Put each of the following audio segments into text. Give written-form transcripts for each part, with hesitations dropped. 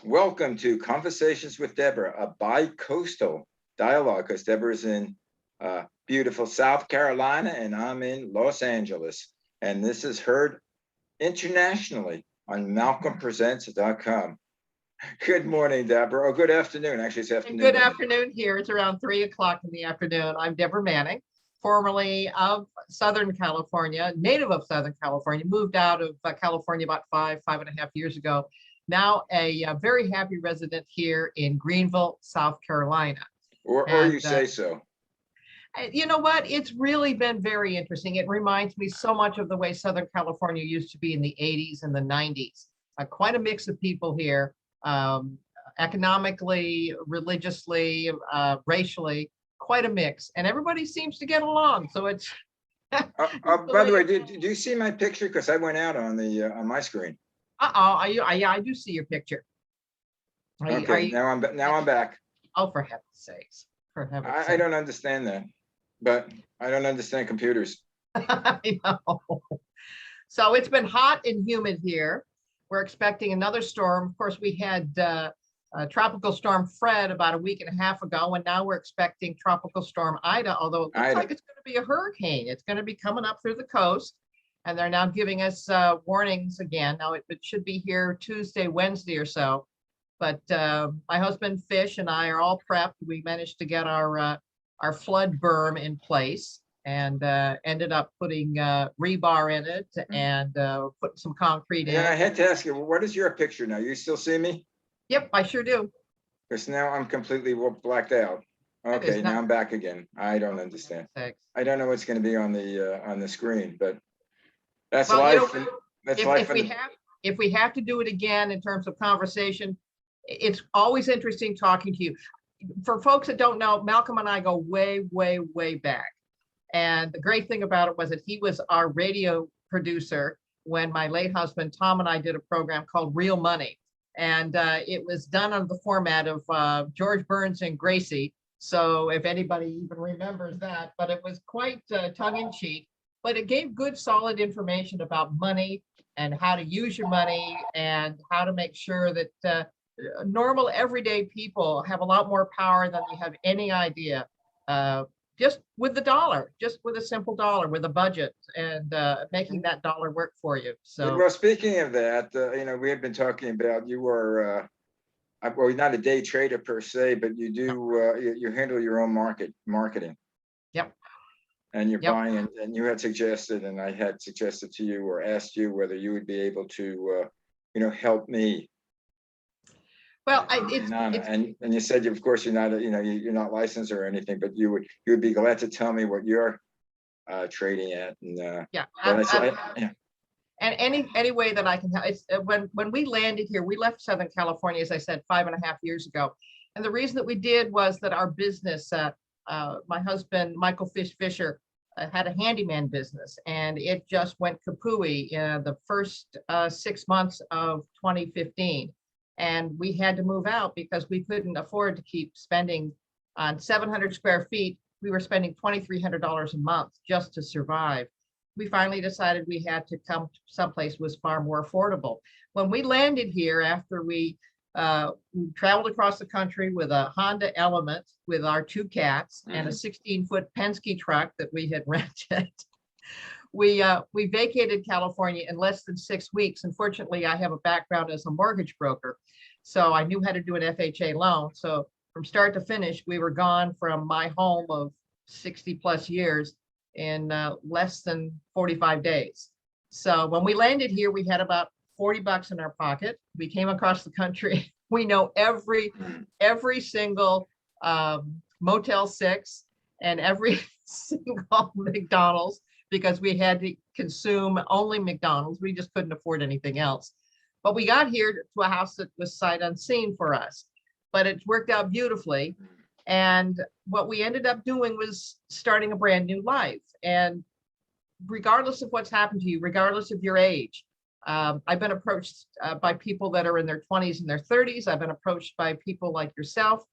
Welcome to Conversations with Deborah, a bi-coastal dialogue, because Deborah's in beautiful South Carolina and I'm in Los Angeles. And this is heard internationally on MalcolmPresents.com. Good morning, Deborah. Or good afternoon. Actually, it's afternoon. Good afternoon here. It's around 3 o'clock in the afternoon. I'm Deborah Manning, formerly of Southern California, native of Southern California, moved out of California about five and a half years ago. Now a very happy resident here in Greenville, South Carolina. Or you say so. You know what? It's really been very interesting. It reminds me so much of the way Southern California used to be in the 80s and the 90s. Quite a mix of people here, economically, religiously, racially, quite a mix. And everybody seems to get along. So it's... by the way, do you see my picture? Because I went out on the on my screen. I do see your picture. Okay, now I'm back. Oh, for heaven's sakes. For heaven's sakes. I don't understand that, but I don't understand computers. I know. So it's been hot and humid here. We're expecting another storm. Of course, we had Tropical Storm Fred about a week and a half ago, and now we're expecting Tropical Storm Ida, although it looks like it's going to be a hurricane. It's going to be coming up through the coast, and they're now giving us warnings again. Now it should be here Tuesday, Wednesday or so. But my husband Fish and I are all prepped. We managed to get our flood berm in place and ended up putting rebar in it and putting some concrete in. And I had to ask you, what is your picture now? You still see me? Yep, I sure do. Because now I'm completely blacked out. Okay, now I'm back again. I don't understand. I don't know what's going to be on the screen, but that's life. That's life. If we have to do it again in terms of conversation, it's always interesting talking to you. For folks that don't know, Malcolm and I go way, way, way back. And the great thing about it was that he was our radio producer when my late husband, Tom, and I did a program called Real Money. And it was done on the format of George Burns and Gracie. So if anybody even remembers that, but it was quite tongue in cheek, but it gave good, solid information about money and how to use your money and how to make sure that normal everyday people have a lot more power than they have any idea, just with the dollar, just with a simple dollar, with a budget, and making that dollar work for you. So, well, speaking of that, we have been talking about you were well, not a day trader per se, but you do you handle your own marketing. Yep. And you're buying, and you had suggested, and I had suggested to you or asked you whether you would be able to help me. Well, and you said, of course, you're not, you're not licensed or anything, but you would be glad to tell me what you're trading at. And and any way that I can help. It's when we landed here, we left Southern California, as I said, 5.5 years ago, and the reason that we did was that our business, my husband Michael Fisher, had a handyman business, and it just went kapooey in the first 6 months of 2015. And we had to move out because we couldn't afford to keep spending on 700 square feet. We were spending $2,300 a month just to survive. We finally decided we had to come to someplace was far more affordable. When we landed here, after we traveled across the country with a Honda Element with our 2 cats and a 16-foot Penske truck that we had rented, we vacated California in less than 6 weeks. Unfortunately, I have a background as a mortgage broker, so I knew how to do an FHA loan. So from start to finish, we were gone from my home of 60 plus years in less than 45 days. So when we landed here, we had about $40 in our pocket. We came across the country. We know every single Motel 6 and every single McDonald's, because we had to consume only McDonald's. We just couldn't afford anything else. But we got here to a house that was sight unseen for us, but it worked out beautifully. And what we ended up doing was starting a brand new life. And regardless of what's happened to you, regardless of your age, I've been approached by people that are in their 20s and their 30s. I've been approached by people like yourself.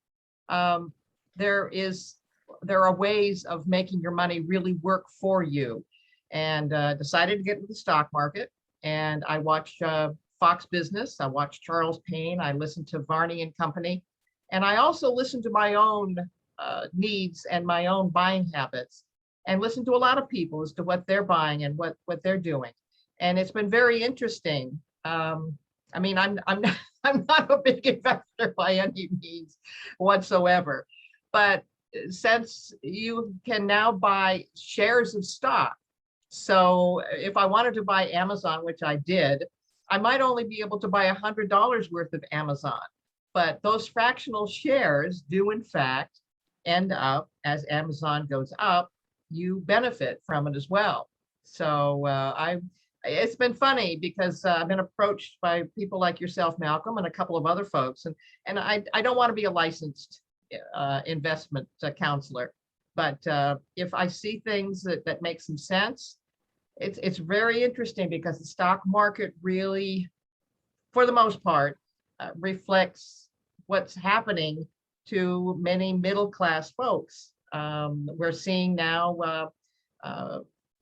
There are ways of making your money really work for you. And decided to get into the stock market. And I watched Fox Business. I watch Charles Payne. I listen to Varney and Company. And I also listen to my own needs and my own buying habits, and listen to a lot of people as to what they're buying and what they're doing. And it's been very interesting. I mean, I'm not, I'm not a big investor by any means whatsoever, but since you can now buy shares of stock, so if I wanted to buy Amazon, which I did, I might only be able to buy $100 worth of Amazon, but those fractional shares do in fact end up, as Amazon goes up, you benefit from it as well. So it's been funny because I've been approached by people like yourself, Malcolm, and a couple of other folks, and I don't want to be a licensed investment counselor, but if I see things that make some sense, it's very interesting because the stock market really, for the most part, reflects what's happening to many middle-class folks. We're seeing now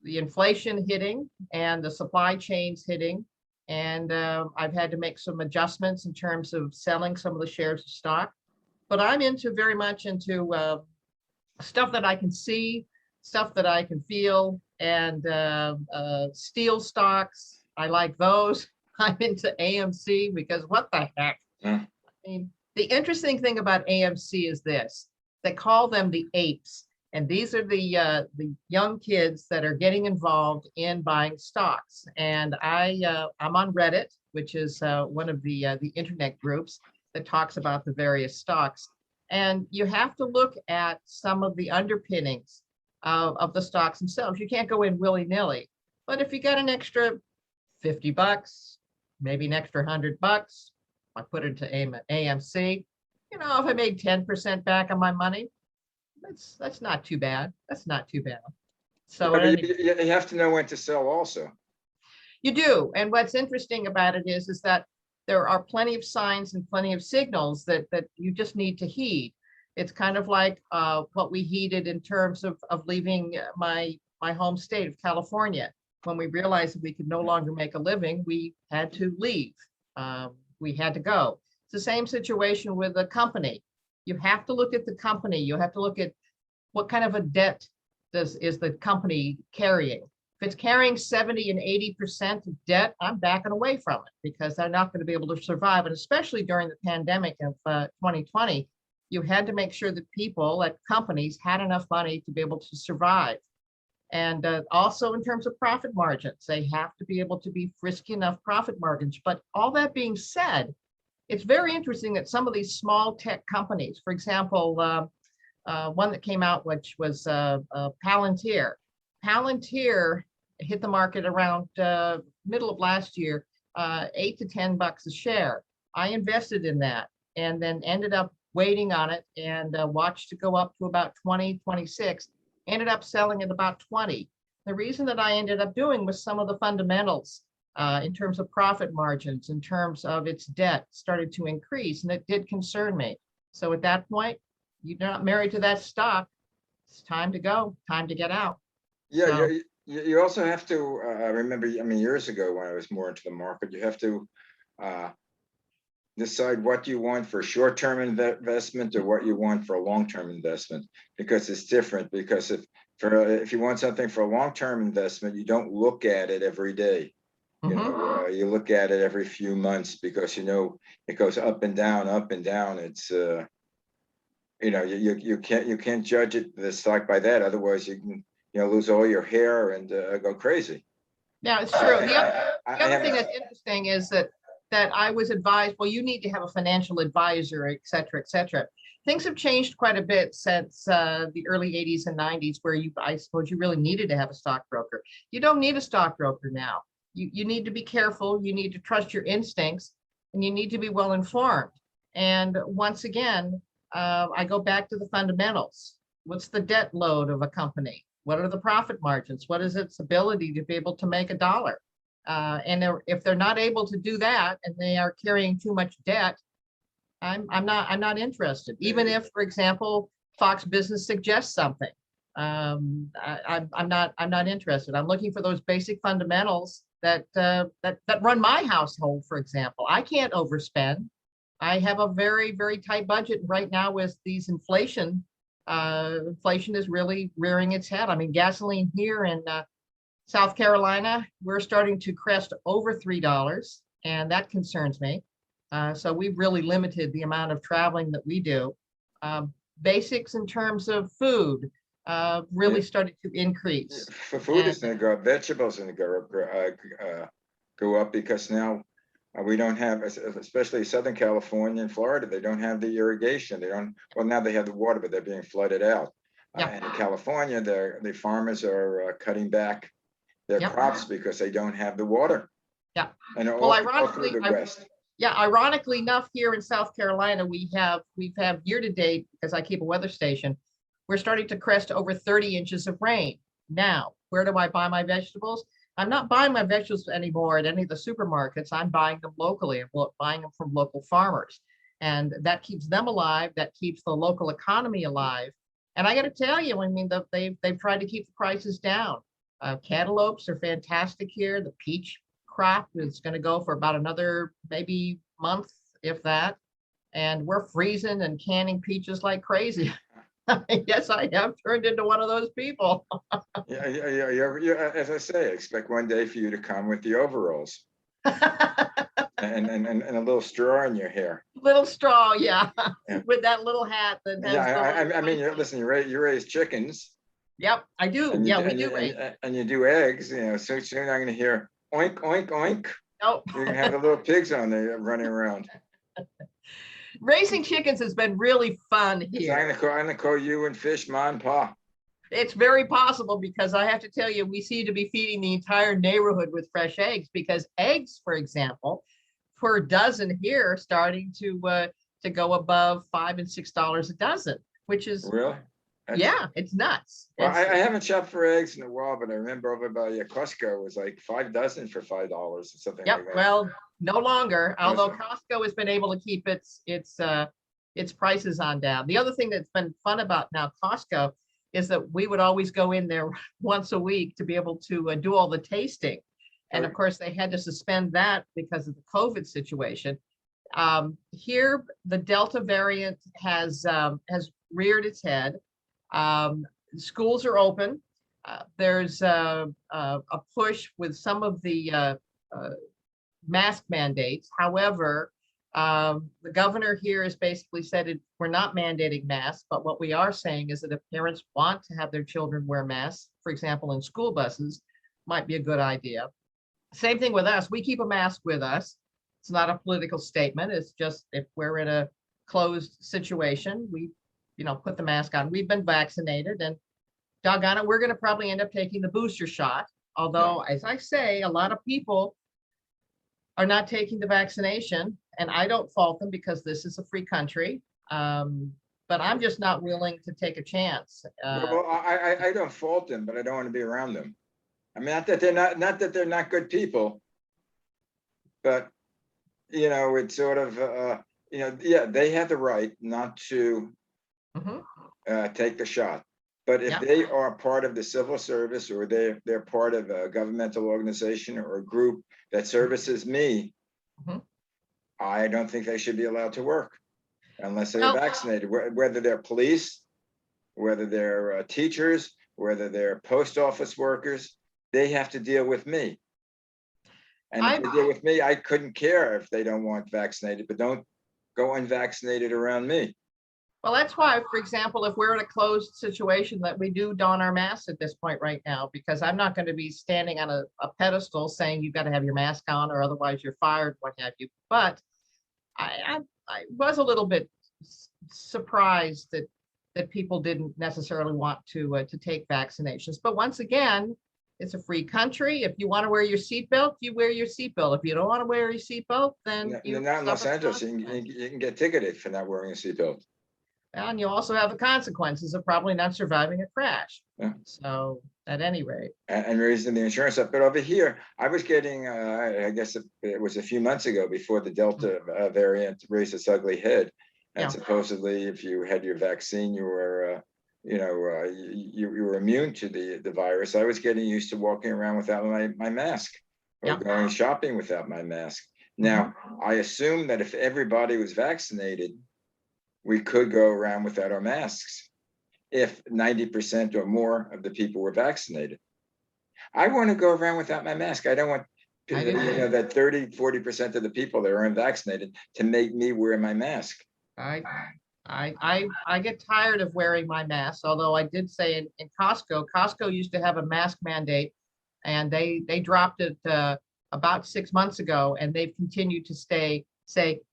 the inflation hitting and the supply chains hitting. And I've had to make some adjustments in terms of selling some of the shares of stock. But I'm very much into stuff that I can see, stuff that I can feel, and steel stocks. I like those. I'm into AMC because what the heck? I mean, the interesting thing about AMC is this: they call them the apes. And these are the young kids that are getting involved in buying stocks. And I'm on Reddit, which is one of the internet groups that talks about the various stocks. And you have to look at some of the underpinnings of the stocks themselves. You can't go in willy-nilly. But if you got an extra $50, maybe an extra $100, I put it into AMC. You know, if I made 10% back on my money, that's not too bad. That's not too bad. So yeah, you have to know when to sell also. You do. And what's interesting about it is that there are plenty of signs and plenty of signals that you just need to heed. It's kind of like what we heeded in terms of leaving my home state of California. When we realized that we could no longer make a living, we had to leave. We had to go. It's the same situation with a company. You have to look at the company. You have to look at what kind of a debt is the company carrying. If it's carrying 70 and 80% of debt, I'm backing away from it because they're not going to be able to survive. And especially during the pandemic of 2020, you had to make sure that people at companies had enough money to be able to survive. And also in terms of profit margins, they have to be able to be frisky enough profit margins. But all that being said, it's very interesting that some of these small tech companies, for example, one that came out, which was Palantir. Palantir hit the market around middle of last year, $8 to $10 a share. I invested in that and then ended up waiting on it and watched it go up to about 20, 26, ended up selling at about 20. The reason that I ended up doing was some of the fundamentals in terms of profit margins, in terms of its debt started to increase, and it did concern me. So at that point, you're not married to that stock. It's time to go, time to get out. Yeah, So, you also have to remember, I mean, years ago when I was more into the market, you have to decide what you want for short-term investment or what you want for a long-term investment, because it's different. Because if you want something for a long-term investment, you don't look at it every day. You know, you look at it every few months because you know it goes up and down, up and down. It's you know, you can't judge it the stock by that. Otherwise, you can lose all your hair and go crazy. yeah, it's true. The other thing that's interesting is that I was advised, well, you need to have a financial advisor, et cetera, et cetera. Things have changed quite a bit since the early 80s and 90s, where I suppose you really needed to have a stockbroker. You don't need a stockbroker now. You need to be careful. You need to trust your instincts, and you need to be well informed. And once again, I go back to the fundamentals. What's the debt load of a company? What are the profit margins? What is its ability to be able to make a dollar? And if they're not able to do that and they are carrying too much debt, I'm not interested. Even if, for example, Fox Business suggests something, I'm not interested. I'm looking for those basic fundamentals that run my household, for example. I can't overspend. I have a very, very tight budget right now with these inflation. Inflation is really rearing its head. I mean, gasoline here in South Carolina, we're starting to crest over $3, and that concerns me. So we've really limited the amount of traveling that we do. Basics in terms of food really Yeah. started to increase. For food, And it's going to go up. Vegetables going to go up because now we don't have, especially Southern California and Florida, they don't have the irrigation. They don't. Well, now they have the water, but they're being flooded out. yeah, And in California, the farmers are cutting back their yeah, crops because they don't have the water. yeah. And Well, all through the West. yeah, ironically enough, here in South Carolina, we've had year to date, because I keep a weather station, we're starting to crest over 30 inches of rain. Now, where do I buy my vegetables? I'm not buying my vegetables anymore at any of the supermarkets. I'm buying them locally. I'm buying them from local farmers. And that keeps them alive. That keeps the local economy alive. And I got to tell you, I mean, they've tried to keep the prices down. Cantaloupes are fantastic here. The peach crop is going to go for about another maybe month, if that. And we're freezing and canning peaches like crazy. Yes, I have turned into one of those people. Yeah. As I say, I expect one day for you to come with the overalls and a little straw in your hair. Little straw, yeah, Yeah. with that little hat that has Yeah, the little I mean, listen, you raise chickens, Yep, I do. and Yeah, we do. and you do eggs. So soon I'm going to hear oink oink oink. Oh, You're going to have the little pigs on there running around. raising chickens has been really fun So I'm here. going to call you and Fish Ma and Pa. It's very possible, because I have to tell you, we seem to be feeding the entire neighborhood with fresh eggs, because eggs, for example, per dozen here starting to go above $5 and $6 a dozen, which is, Really? yeah, it's nuts. Well, It's I haven't shopped for eggs in a while, but I remember over by Costco was like 5 dozen for $5 or something Yep, like that. well, no longer, Yes, although sir. Costco has been able to keep its prices on down. The other thing that's been fun about now Costco is that we would always go in there once a week to be able to do all the tasting. And of course, they had to suspend that because of the COVID situation. Here, the Delta variant has reared its head. Schools are open. There's a push with some of the mask mandates. However, the governor here has basically said we're not mandating masks, but what we are saying is that if parents want to have their children wear masks, for example, in school buses, might be a good idea. Same thing with us. We keep a mask with us. It's not a political statement. It's just if we're in a closed situation, we, put the mask on. We've been vaccinated, and doggone it, we're going to probably end up taking the booster shot. Although, as I say, a lot of people are not taking the vaccination, and I don't fault them because this is a free country. But I'm just not willing to take a chance. Well, I don't fault them, but I don't want to be around them. I mean, not that they're not good people, but it's sort of yeah, they have the right not to Mhm. take the shot. But if Yeah. they are part of the civil service, or they're part of a governmental organization or a group that services me, Mhm. I don't think they should be allowed to work unless they're Well, vaccinated, whether they're police, whether they're teachers, whether they're post office workers. They have to deal with me. And if I'm they deal with me, I couldn't care if they don't want vaccinated, but don't go unvaccinated around me. Well, that's why, for example, if we're in a closed situation, that we do don our masks at this point right now, because I'm not going to be standing on a pedestal saying you've got to have your mask on or otherwise you're fired, what have you. But I was a little bit surprised that people didn't necessarily want to take vaccinations. But once again, it's a free country. If you want to wear your seatbelt, you wear your seatbelt. If you don't want to wear your seatbelt, then you Not in Los suffer the Angeles. consequences. You can get ticketed for not wearing a seatbelt. And you also have the consequences of probably not surviving a crash. Yeah. So at any rate. And raising the insurance up. But over here, I was getting, I guess it was a few months ago before the Delta variant raised its ugly head. And Yeah. supposedly, if you had your vaccine, you were, you were immune to the virus. I was getting used to walking around without my mask. or going shopping without my mask. Now, I assume that if everybody was vaccinated, we could go around without our masks if 90% or more of the people were vaccinated. I want to go around without my mask. I don't want that 30-40% of the people that are unvaccinated to make me wear my mask. I get tired of wearing my mask, although I did say in Costco used to have a mask mandate, and they dropped it about 6 months ago, and they've continued to say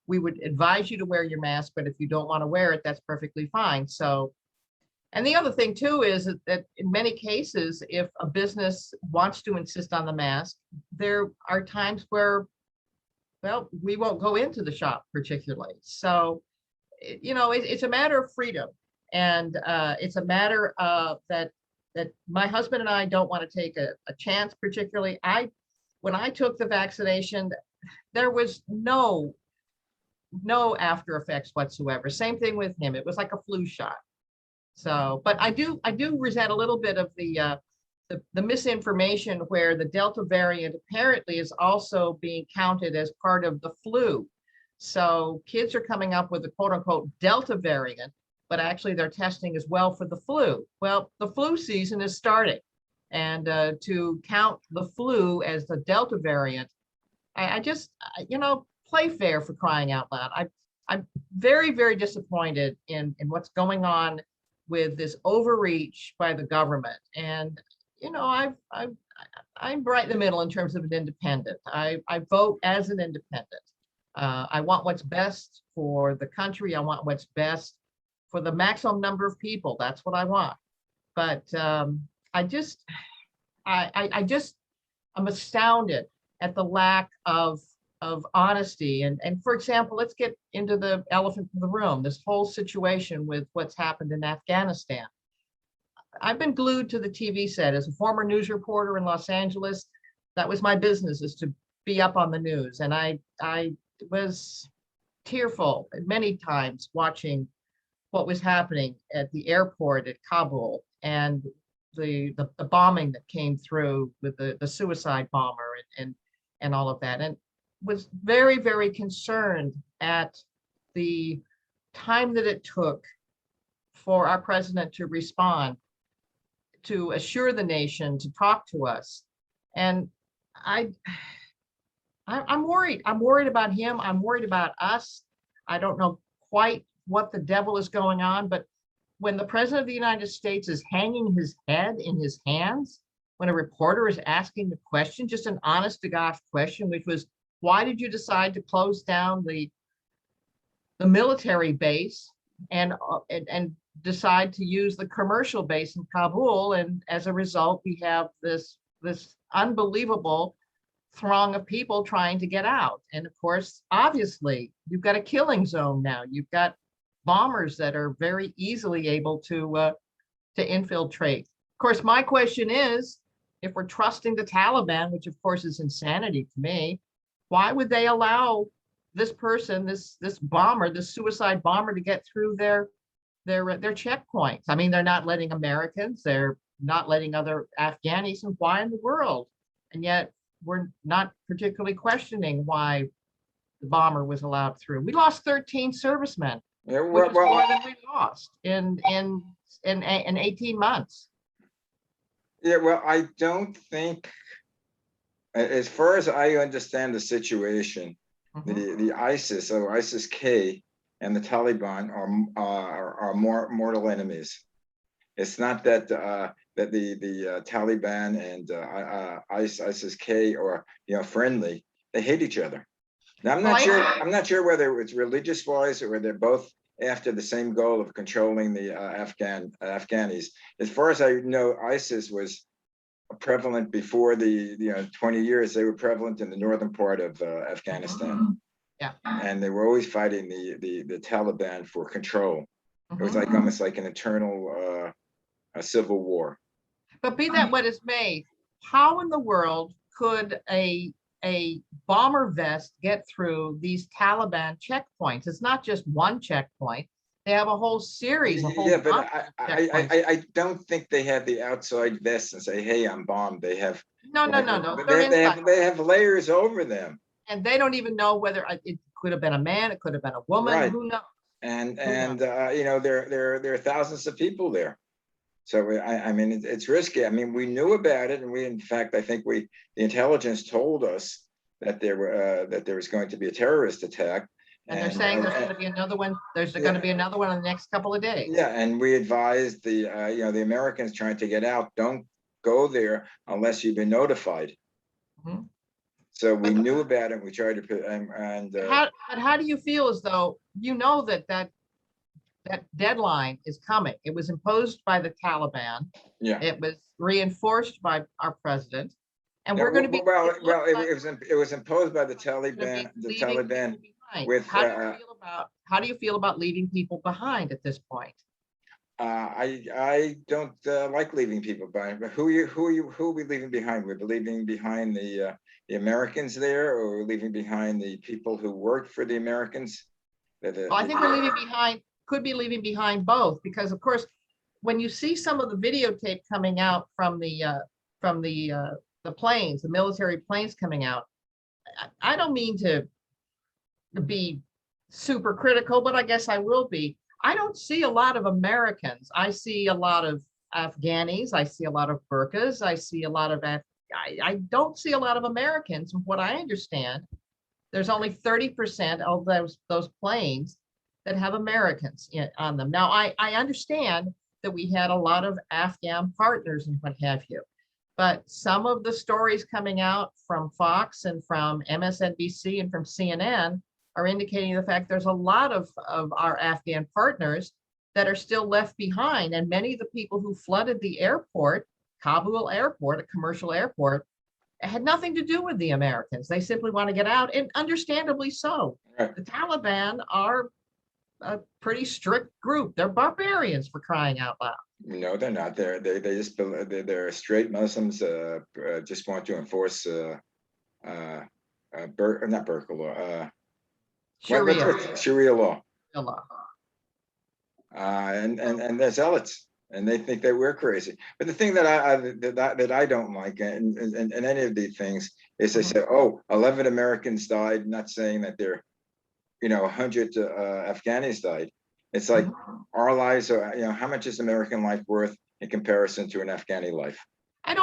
we would advise you to wear your mask, but if you don't want to wear it, that's perfectly fine. So, and the other thing too is that in many cases, if a business wants to insist on the mask, there are times where, well, we won't go into the shop particularly. So, it's a matter of freedom, and it's a matter of that my husband and I don't want to take a chance. Particularly, when I took the vaccination, there was no after effects whatsoever. Same thing with him; it was like a flu shot. So, but I do resent a little bit of the misinformation where the Delta variant apparently is also being counted as part of the flu. So kids are coming up with a quote unquote Delta variant, but actually they're testing as well for the flu. Well, the flu season is starting, and to count the flu as the Delta variant, I just, play fair, for crying out loud. I'm very, very disappointed in what's going on with this overreach by the government. And, I'm right in the middle in terms of an independent. I vote as an independent. I want what's best for the country. I want what's best for the maximum number of people. That's what I want. But I'm astounded at the lack of honesty. And for example, let's get into the elephant in the room, this whole situation with what's happened in Afghanistan. I've been glued to the TV set as a former news reporter in Los Angeles. That was my business, is to be up on the news. And I was tearful many times watching what was happening at the airport at Kabul, and the bombing that came through with the suicide bomber and all of that, and was very, very concerned at the time that it took for our president to respond, to assure the nation, to talk to us. And I'm worried. I'm worried about him. I'm worried about us. I don't know quite what the devil is going on, but when the president of the United States is hanging his head in his hands, when a reporter is asking the question, just an honest to gosh question, which was, why did you decide to close down the military base and decide to use the commercial base in Kabul? And as a result, we have this unbelievable throng of people trying to get out. And of course, obviously, you've got a killing zone now. You've got bombers that are very easily able to infiltrate. Of course, my question is, if we're trusting the Taliban, which of course is insanity to me, why would they allow this person, this bomber, this suicide bomber, to get through their checkpoints? I mean, they're not letting Americans, they're not letting other Afghanis, and why in the world? And yet we're not particularly questioning why the bomber was allowed through. We lost 13 servicemen, which is more than we lost in 18 months. Yeah, well, I don't think, as far as I understand the situation, the ISIS or ISIS-K and the Taliban are mortal enemies. It's not that that the Taliban and ISIS-K are friendly. They hate each other. Now I'm not sure whether it's religious wise or they're both after the same goal of controlling the Afghanis. As far as I know, ISIS was prevalent before the 20 years. They were prevalent in the northern part of Afghanistan. Yeah, and they were always fighting the Taliban for control. It was like almost like an eternal a civil war. But be that what is may, how in the world could a bomber vest get through these Taliban checkpoints? It's not just one checkpoint. They have a whole series, a whole Yeah, but bunch of checkpoints. I don't think they have the outside vest and say, hey, I'm bombed. They have No, no, like, no, no. They're inside, they have layers over them. and they don't even know whether it could have been a man, it could have been a woman. Right. Who knows? Who knows? And you know, there are thousands of people there. So I mean, it's risky. I mean, we knew about it, and we, in fact, I think the intelligence told us that there was going to be a terrorist attack, And they're and saying there's going to be another one. There's going to yeah, be another one in the next couple of days. yeah, and we advised the you know, the Americans trying to get out, don't go there unless you've been notified. Mhm. So we But knew about it. We tried to put how do you feel as though you know that deadline is coming? It was imposed by the Taliban. yeah. It was reinforced by our president, and Yeah, we're going to be. It looks like it was imposed by the we're going to be Taliban, leaving people behind. with How do you feel about leaving people behind at this point? I don't like leaving people behind. But who are we leaving behind? We're leaving behind the Americans there, or we're leaving behind the people who worked for the Americans. Well, I think we're leaving behind, could be leaving behind both, because of course, when you see some of the videotape coming out from the planes, the military planes coming out, I don't mean to be super critical, but I guess I will be. I don't see a lot of Americans. I see a lot of Afghanis. I see a lot of burqas. I see a lot of I don't see a lot of Americans. From what I understand, there's only 30% of those planes that have Americans on them. Now, I understand that we had a lot of Afghan partners and what have you, but some of the stories coming out from Fox and from MSNBC and from CNN are indicating the fact there's a lot of our Afghan partners that are still left behind. And many of the people who flooded the airport, Kabul airport, a commercial airport, had nothing to do with the Americans. They simply want to get out, and understandably so. Right. The Taliban are a pretty strict group. They're barbarians, for crying out loud. No, they're not. They just they're straight Muslims. Just want to enforce not Burqa law. Sharia. Sharia law. Allah. And they're zealots, and they think that we're crazy. But the thing that I don't like in any of these things is they say, oh, 11 Americans died, not saying that they're, you know, 100 Afghanis died. It's like our lives are, you know, how much is American life worth in comparison to an Afghani life? I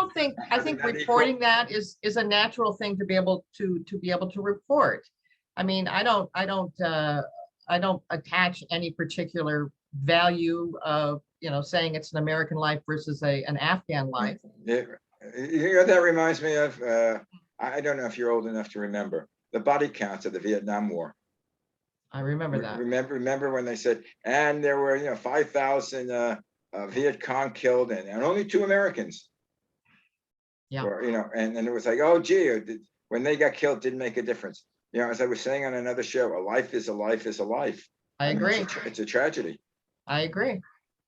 think reporting that is a natural thing to be able to report. I mean, I don't attach any particular value of, you know, saying it's an American life versus an Afghan life. Yeah, you know, that reminds me of, I don't know if you're old enough to remember the body counts of the Vietnam War. I remember that. Remember when they said, and there were, you know, 5,000 Viet Cong killed, and only 2 Americans. Yeah. Or, you know, and it was like, oh, gee, when they got killed, didn't make a difference. You know, as I was saying on another show, a life is a life is a life. I agree. It's a tragedy. I agree.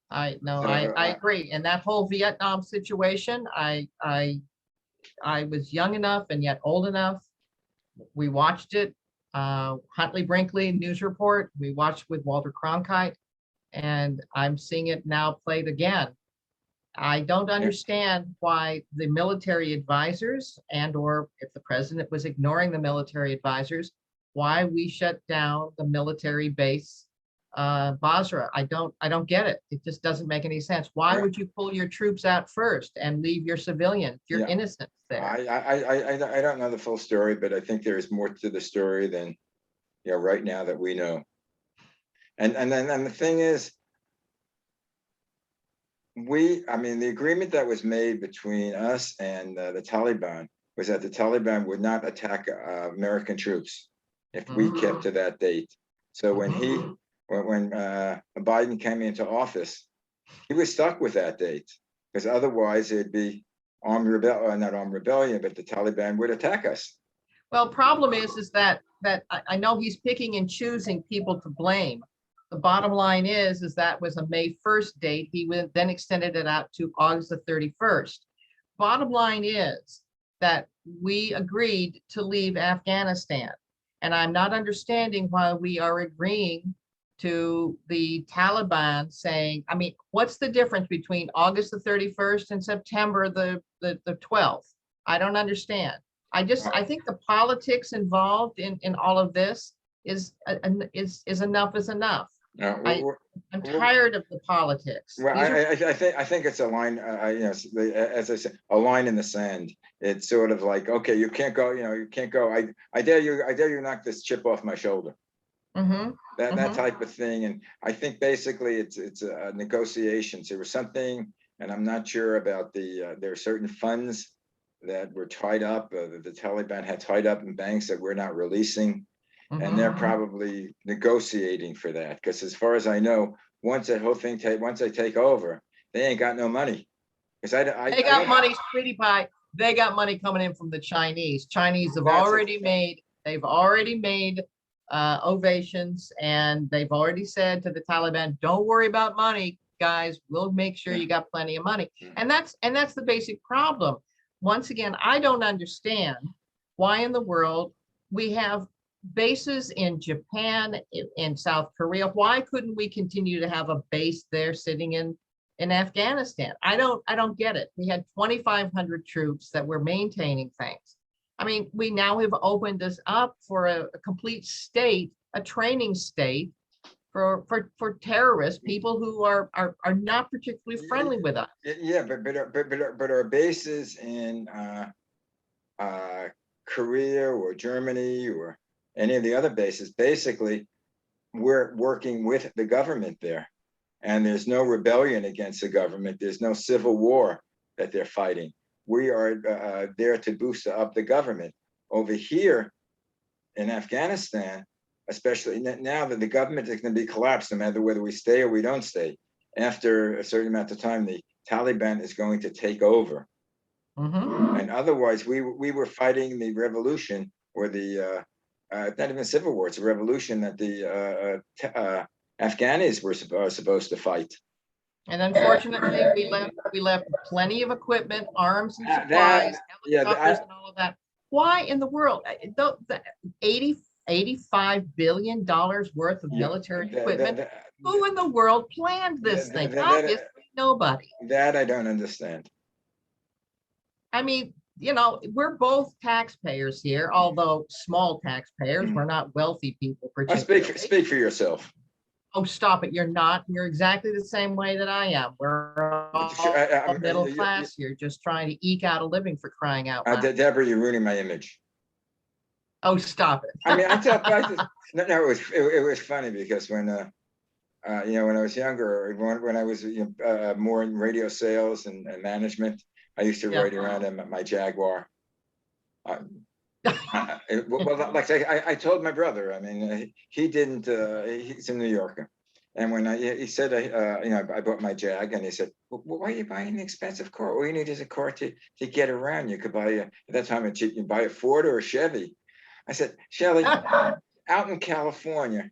I So, agree. And that whole Vietnam situation, I was young enough and yet old enough. We watched it. Huntley Brinkley news report. We watched with Walter Cronkite, and I'm seeing it now played again. I don't understand why the military advisors, and or if the president was ignoring the military advisors, why we shut down the military base, Basra. I don't get it. It just doesn't make any sense. Why would you pull your troops out first and leave your civilians, your innocents there? I don't know the full story, but I think there is more to the story than, you know, right now that we know. And the thing is, I mean, the agreement that was made between us and the Taliban was that the Taliban would not attack American troops if we kept to that date. So when Biden came into office, he was stuck with that date, because otherwise it'd be not armed rebellion, but the Taliban would attack us. Well, problem is that I know he's picking and choosing people to blame. The bottom line is that was a May 1st date. He then extended it out to August the 31st. Bottom line is that we agreed to leave Afghanistan. And I'm not understanding why we are agreeing to the Taliban saying, I mean, what's the difference between August the 31st and September the 12th? I don't understand. I think the politics involved in all of this is enough is enough. No, I, I'm tired of the politics. well, These are I think it's a line, as I said, a line in the sand. It's sort of like, okay, you can't go, you can't go. I dare you knock this chip off my shoulder. That type of thing. And I think basically it's a negotiations. There was something, and I'm not sure about there are certain funds that were tied up, the Taliban had tied up in banks that we're not releasing. And they're probably negotiating for that. Because as far as I know, once that whole thing, once they take over, they ain't got no money. Because they got money, sweetie pie. They got money coming in from the Chinese. Chinese have already made, they've already made ovations, and they've already said to the Taliban, don't worry about money, guys. We'll make sure you got plenty of money. And that's the basic problem. Once again, I don't understand why in the world we have bases in Japan, in South Korea. Why couldn't we continue to have a base there sitting in Afghanistan? I don't get it. We had 2,500 troops that were maintaining things. I mean, we now have opened this up for a complete state, a training state for terrorists, people who are not particularly friendly with us. Yeah, but our bases in Korea or Germany or any of the other bases, basically, we're working with the government there. And there's no rebellion against the government. There's no civil war that they're fighting. We are there to boost up the government. Over here in Afghanistan, especially now that the government is going to be collapsed, no matter whether we stay or we don't stay, after a certain amount of time, the Taliban is going to take over. And otherwise, we were fighting the revolution, or the not even civil war, it's a revolution that the Afghanis were supposed to fight. And unfortunately, we left plenty of equipment, arms and supplies, helicopters and all of that. Why in the world? The $85 billion worth of military equipment. Who in the world planned this thing? Obviously, nobody. That I don't understand. I mean, we're both taxpayers here, although small taxpayers. We're not wealthy people. Speak for yourself. Oh, stop it. You're not. You're exactly the same way that I am. We're all middle class here, just trying to eke out a living, for crying out loud. Deborah, you're ruining my image. Oh, stop it. I mean, no, it was funny because when when I was younger, when I was more in radio sales and management, I used to ride around in my Jaguar. Well, like I told my brother, I mean, he didn't. He's a New Yorker, and when he said, I bought my Jag, and he said, well, why are you buying an expensive car? All you need is a car to get around. You could buy at that time you buy a Ford or a Chevy. I said, Shelley, out in California,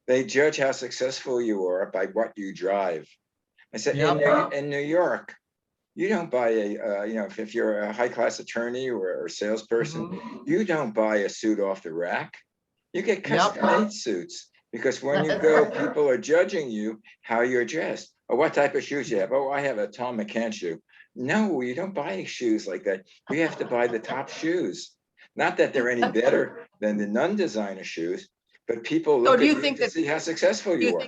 they judge how successful you are by what you drive. I said, in New York, you don't buy if you're a high class attorney or salesperson, you don't buy a suit off the rack. You get custom made suits, because when you go, people are judging you how you're dressed. Or what type of shoes you have. Oh, I have a Tom McCann shoe. No, you don't buy shoes like that. You have to buy the top shoes. Not that they're any better than the non-designer shoes, but people look at you to see how successful you are. Do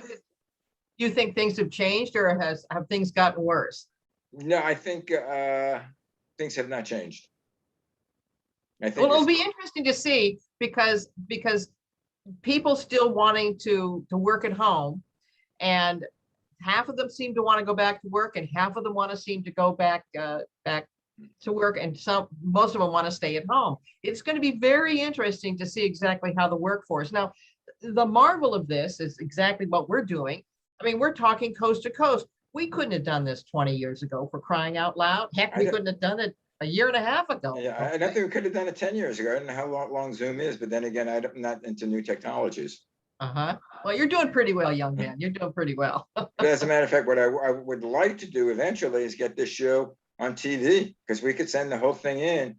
you think things have changed, or have things gotten worse? No, I think things have not changed. Well, it'll be interesting to see, because people still wanting to work at home, and half of them seem to want to go back to work, and half of them seem to go back to work, and most of them want to stay at home. It's going to be very interesting to see exactly how the workforce. Now, the marvel of this is exactly what we're doing. I mean, we're talking coast to coast. We couldn't have done this 20 years ago, for crying out loud. Heck, we couldn't have done it a year and a half ago. Yeah, I don't think we could have done it 10 years ago. I don't know how long Zoom is, but then again, I'm not into new technologies. Well, you're doing pretty well, young man. You're doing pretty well. But as a matter of fact, what I would like to do eventually is get this show on TV, because we could send the whole thing in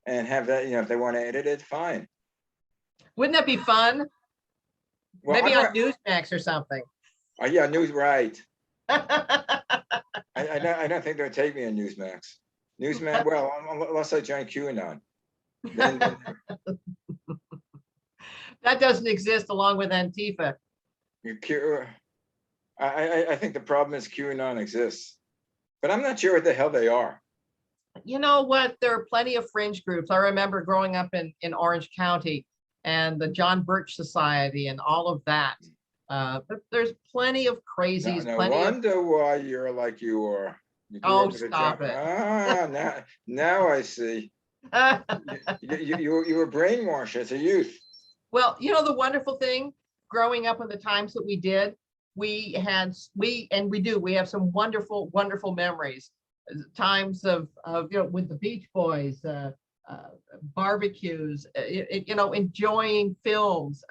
and have that, if they want to edit it, fine. Wouldn't that be fun? Well, Maybe on Newsmax or something. yeah, news, right. I don't think they'll take me on Newsmax. Newsmax, well, unless I join QAnon. Then That doesn't exist along with Antifa. I think the problem is QAnon exists, but I'm not sure what the hell they are. You know what? There are plenty of fringe groups. I remember growing up in Orange County and the John Birch Society and all of that. But there's plenty of crazies, No plenty of, wonder why you're like you are. You grew oh, up with a stop John. it. Now I see. You were brainwashed as a youth. Well, you know, the wonderful thing, growing up in the times that we did, we have some wonderful, wonderful memories. Times of, you know, with the Beach Boys, barbecues, you know, enjoying films.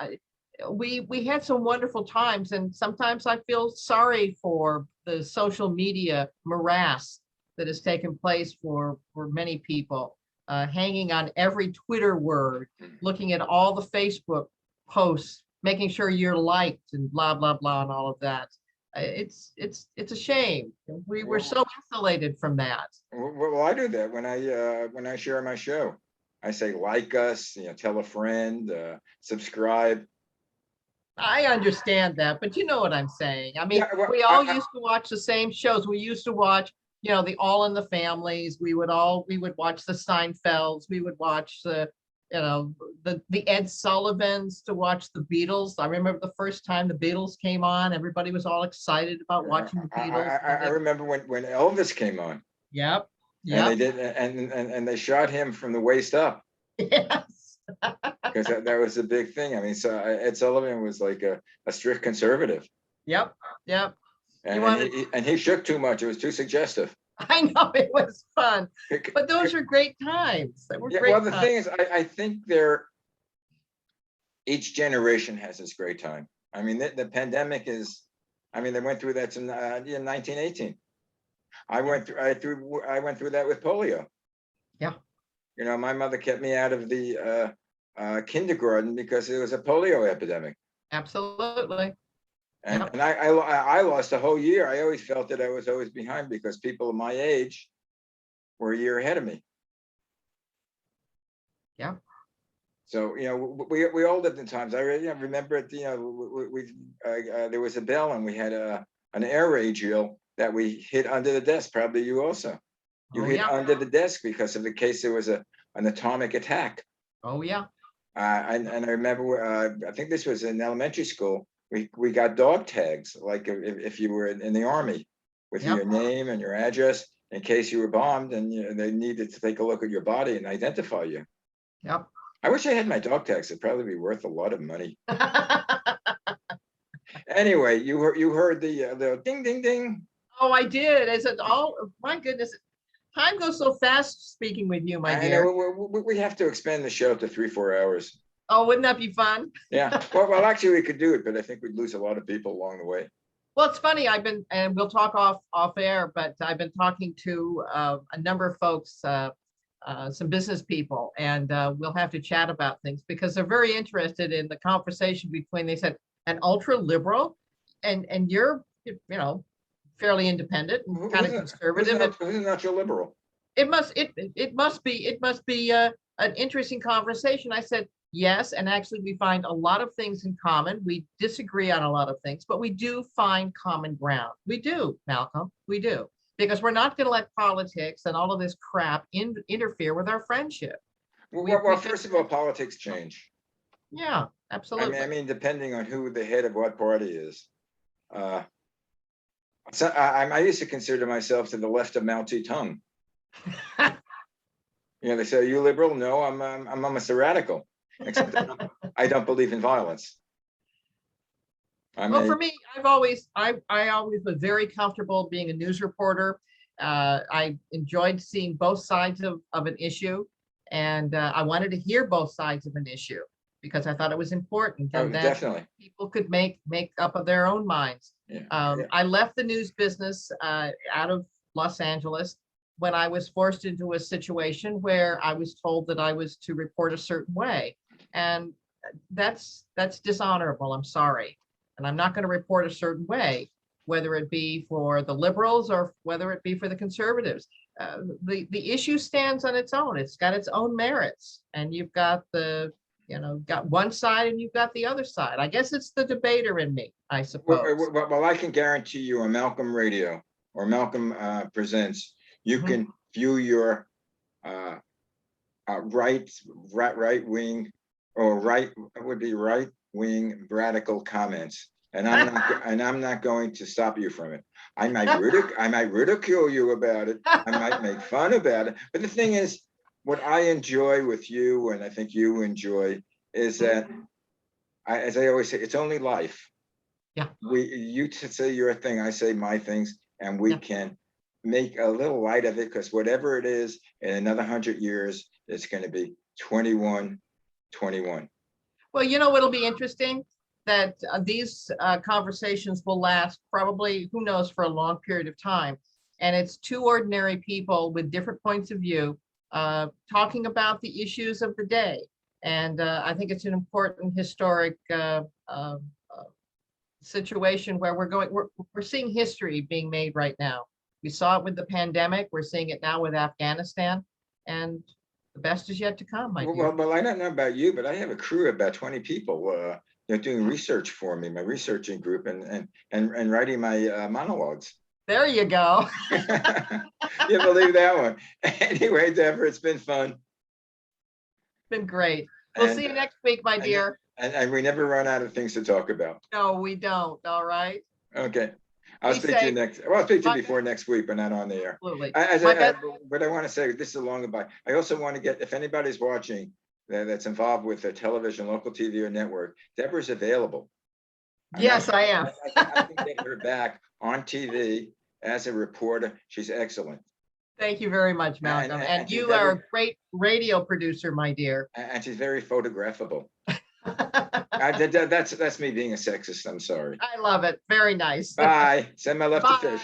We had some wonderful times, and sometimes I feel sorry for the social media morass that has taken place for many people, hanging on every Twitter word, looking at all the Facebook posts, making sure you're liked and blah blah blah and all of that. It's a shame. We were so insulated from that. Well, I do that when I share my show. I say like us, you know, tell a friend, subscribe. I understand that, but you know what I'm saying. I mean, Yeah, well, we all used to watch the same shows. We used to watch, you know, the All in the Families. We would watch the Seinfelds. We would watch the, you know, the Ed Sullivans, to watch the Beatles. I remember the first time the Beatles came on, everybody was all excited about watching the Beatles. I remember when Elvis came on. Yep. And they Yep. did, and they shot him from the waist up. Yes. Because that was a big thing. I mean, so Ed Sullivan was like a strict conservative. Yep. Yep. And he shook too much. It was too suggestive. I know, it was fun, but those are great times. They were great. Well, the thing is, I think each generation has its great time. I mean, the pandemic is, I mean, they went through that in 1918. I went through that with polio. Yeah. You know, my mother kept me out of the kindergarten because it was a polio epidemic. Absolutely. And, and I lost a whole year. I always felt that I was always behind because people of my age were a year ahead of me. Yeah. So, you know, we all lived in times. I remember it, you know, there was a bell and we had an air raid drill that we hid under the desk. Probably you also. You hid under the desk because of the case there was an atomic attack. Oh, yeah. And I remember, I think this was in elementary school. We got dog tags, like if you were in the army, with your name and your address in case you were bombed, and you know, they needed to take a look at your body and identify you. Yep. I wish I had my dog tags. It'd probably be worth a lot of money. Anyway, you heard the ding ding ding. Oh, I did. Is it all? My goodness, time goes so fast speaking with you, my dear. We have to expand the show to 3-4 hours. Oh, wouldn't that be fun? Yeah. Well, actually, we could do it, but I think we'd lose a lot of people along the way. Well, it's funny. And we'll talk off air, but I've been talking to a number of folks, some business people, and we'll have to chat about things because they're very interested in the conversation between, they said, an ultra liberal and you're, you know, fairly independent and kind of conservative. Who's not your liberal? It must be an interesting conversation. I said, yes, and actually we find a lot of things in common. We disagree on a lot of things, but we do find common ground. We do, Malcolm, we do, because we're not going to let politics and all of this crap interfere with our friendship. Well, first of all, politics change. Yeah, absolutely. I mean, depending on who the head of what party is. So I used to consider myself to the left of Mao Zedong. You know, they say, are you liberal? No, I'm almost a radical. Except I don't believe in violence. Well, for me, I always was very comfortable being a news reporter. I enjoyed seeing both sides of an issue, and I wanted to hear both sides of an issue because I thought it was important, and that definitely people could make up of their own minds. I left the news business out of Los Angeles when I was forced into a situation where I was told that I was to report a certain way. And that's dishonorable. I'm sorry. And I'm not going to report a certain way, whether it be for the liberals or whether it be for the conservatives. The issue stands on its own. It's got its own merits, and you've got got one side and you've got the other side. I guess it's the debater in me, I suppose. Well, I can guarantee you on Malcolm Radio or Malcolm Presents, you Mhm. can view your right wing or right wing radical comments, and I'm not going to stop you from it. I might ridicule you about it. I might make fun about it. But the thing is, what I enjoy with you, and I think you enjoy, is that as I always say, it's only life. Yeah. You say your thing, I say my things, and we can make a little light of it, because whatever it is, in another 100 years, it's going to be 21-21. Well, it'll be interesting that these conversations will last probably, who knows, for a long period of time. And it's two ordinary people with different points of view talking about the issues of the day. And I think it's an important historic situation where we're seeing history being made right now. We saw it with the pandemic. We're seeing it now with Afghanistan, and the best is yet to come, my dear. Well, I don't know about you, but I have a crew of about 20 people doing research for me, my researching group, and writing my monologues. There you go. You believe that one? Anyway, Deborah, it's been fun. Been great. We'll see you next week, my dear. And we never run out of things to talk about. No, we don't. All right. Okay. I'll speak to you next. Well, I'll speak to you before next week, but not on the air. Absolutely. But I want to say, this is a long goodbye. I also want to get, if anybody's watching that's involved with a television, local TV or network, Deborah's available. Yes, I am. I can get her back on TV as a reporter. She's excellent. Thank you very much, Malcolm. And you are a great radio producer, my dear. And she's very photographable. That's me being a sexist. I'm sorry. I love it. Very nice. Bye. Send my love to Fish.